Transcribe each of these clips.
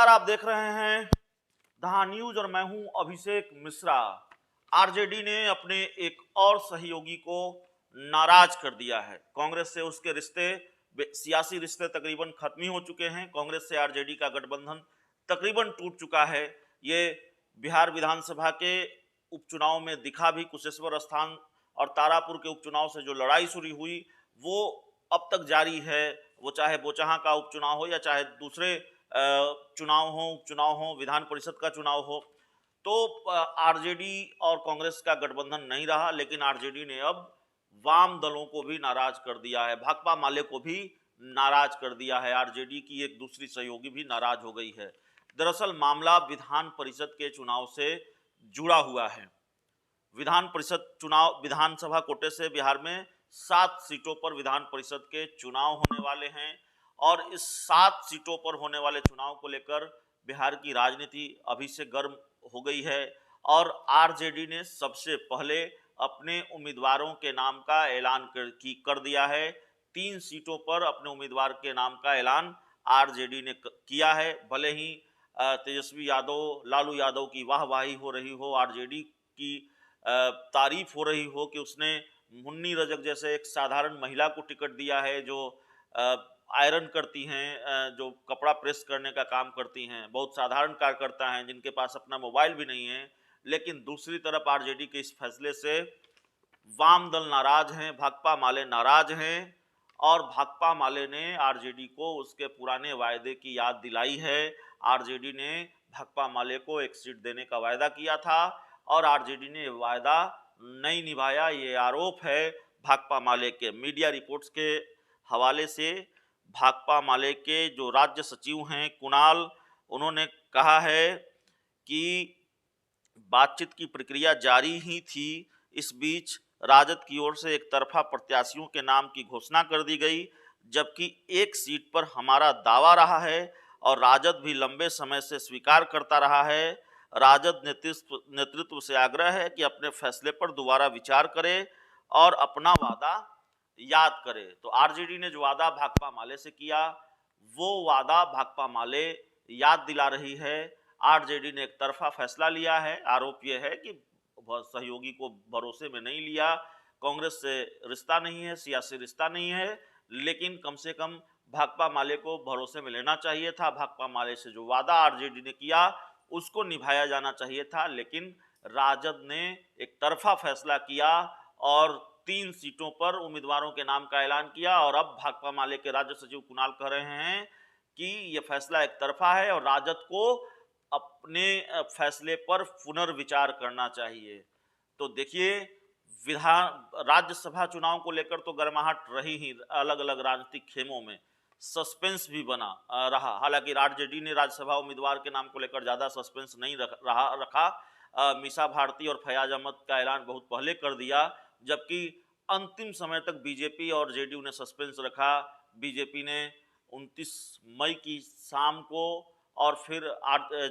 नमस्कार, आप देख रहे हैं द न्यूज और मैं हूं अभिषेक मिश्रा। आरजेडी ने अपने एक और सहयोगी को नाराज कर दिया है। कांग्रेस से उसके रिश्ते, सियासी रिश्ते तकरीबन खत्म ही हो चुके हैं। कांग्रेस से आरजेडी का गठबंधन तकरीबन टूट चुका है। ये बिहार विधानसभा के उपचुनाव में दिखा भी। कुशेश्वर स्थान और तारापुर के उपचुनाव से जो लड़ाई शुरू हुई वो अब तक जारी है। वो चाहे बोचहां का उपचुनाव हो या चाहे दूसरे उपचुनाव हो, विधान परिषद का चुनाव हो, तो आरजेडी और कांग्रेस का गठबंधन नहीं रहा। लेकिन आरजेडी ने अब वाम दलों को भी नाराज कर दिया है, भाकपा माले को भी नाराज कर दिया है। आरजेडी की एक दूसरी सहयोगी भी नाराज हो गई है। दरअसल मामला विधान परिषद के चुनाव से जुड़ा हुआ है। विधान परिषद चुनाव, विधानसभा कोटे से बिहार में 7 सीटों पर विधान परिषद के चुनाव होने वाले हैं और इस 7 सीटों पर होने वाले चुनाव को लेकर बिहार की राजनीति अभी से गर्म हो गई है और आरजेडी ने सबसे पहले अपने उम्मीदवारों के नाम का ऐलान कर दिया है। 3 सीटों पर अपने उम्मीदवार के नाम का ऐलान आरजेडी ने किया है। भले ही तेजस्वी यादव, लालू यादव की वाहवाही हो रही हो, आरजेडी की तारीफ हो रही हो कि उसने मुन्नी रजक जैसे एक साधारण महिला को टिकट दिया है, जो आयरन करती हैं, जो कपड़ा प्रेस करने का काम करती हैं, बहुत साधारण कार्यकर्ता हैं जिनके पास अपना मोबाइल भी नहीं है। लेकिन दूसरी तरफ आरजेडी के इस फैसले से वाम दल नाराज हैं, भाकपा माले नाराज हैं और भाकपा माले ने आरजेडी को उसके पुराने वायदे की याद दिलाई है। आरजेडी ने भाकपा माले को एक सीट देने का वायदा किया था और आरजेडी ने वायदा नहीं निभाया, ये आरोप है भाकपा माले के। मीडिया रिपोर्ट्स के हवाले से भाकपा माले के जो राज्य सचिव हैं कुणाल, उन्होंने कहा है कि बातचीत की प्रक्रिया जारी ही थी। इस बीच राजद की ओर से एक तरफा प्रत्याशियों के नाम की घोषणा कर दी गई, जबकि एक सीट पर हमारा दावा रहा है और राजद भी लंबे समय से स्वीकार करता रहा है। राजद नेतृत्व से आग्रह है कि अपने फैसले पर दोबारा विचार करे और अपना वादा याद करे। तो आरजेडी ने जो वादा भाकपा माले से किया वो वादा भाकपा माले याद दिला रही है। आरजेडी ने एक तरफा फैसला लिया है। आरोप यह है कि सहयोगी को भरोसे में नहीं लिया। कांग्रेस से रिश्ता नहीं है, सियासी रिश्ता नहीं है, लेकिन कम से कम भाकपा माले को भरोसे में लेना चाहिए था। भाकपा माले से जो वादा आरजेडी ने किया उसको निभाया जाना चाहिए था। लेकिन राजद ने एक तरफा फैसला किया और 3 सीटों पर उम्मीदवारों के नाम का ऐलान किया और अब भाकपा माले के राज्य सचिव कुणाल कह रहे हैं कि यह फैसला एक तरफा है और राजद को अपने फैसले पर पुनर्विचार करना चाहिए। तो देखिए, राज्यसभा चुनाव को लेकर तो गर्माहट रही ही, अलग अलग राजनीतिक खेमों में सस्पेंस भी बना रहा। हालांकि आरजेडी ने राज्यसभा उम्मीदवार के नाम को लेकर ज्यादा सस्पेंस नहीं रखा। मीसा भारती और फयाज अहमद का ऐलान बहुत पहले कर दिया, जबकि अंतिम समय तक बीजेपी और जेडीयू ने सस्पेंस रखा। बीजेपी ने 29 मई की शाम को और फिर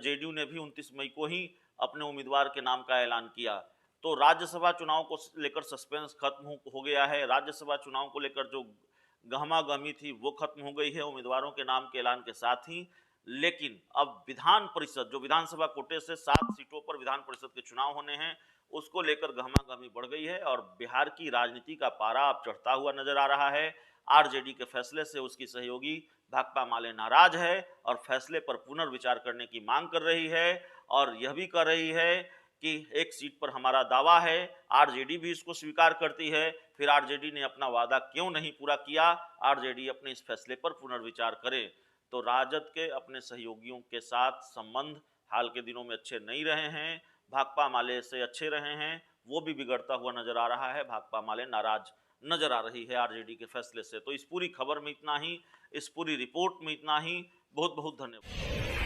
जेडीयू ने भी 29 मई को ही अपने उम्मीदवार के नाम का ऐलान किया। तो राज्यसभा चुनाव को लेकर सस्पेंस खत्म हो गया है। राज्यसभा चुनाव को लेकर जो गहमा-गहमी थी वो खत्म हो गई है उम्मीदवारों के नाम के ऐलान के साथ ही। लेकिन अब विधान परिषद, जो विधानसभा कोटे से 7 सीटों पर विधान परिषद के चुनाव होने हैं, उसको लेकर गहमा-गहमी बढ़ गई है और बिहार की राजनीति का पारा अब चढ़ता हुआ नजर आ रहा है। आरजेडी के फैसले से उसकी सहयोगी भाकपा माले नाराज है और फैसले पर पुनर्विचार करने की मांग कर रही है और यह भी कर रही है कि एक सीट पर हमारा दावा है। आरजेडी भी इसको स्वीकार करती है। फिर आरजेडी ने अपना वादा क्यों नहीं पूरा किया? आरजेडी अपने इस फैसले पर पुनर्विचार करे। तो राजद के अपने सहयोगियों के साथ संबंध हाल के दिनों में अच्छे नहीं रहे हैं, भाकपा माले से अच्छे रहे हैं, वो भी बिगड़ता हुआ नजर आ रहा है। भाकपा माले नाराज नजर आ रही है आरजेडी के फैसले से। तो इस पूरी खबर में इतना ही, इस पूरी रिपोर्ट में इतना ही। बहुत बहुत धन्यवाद।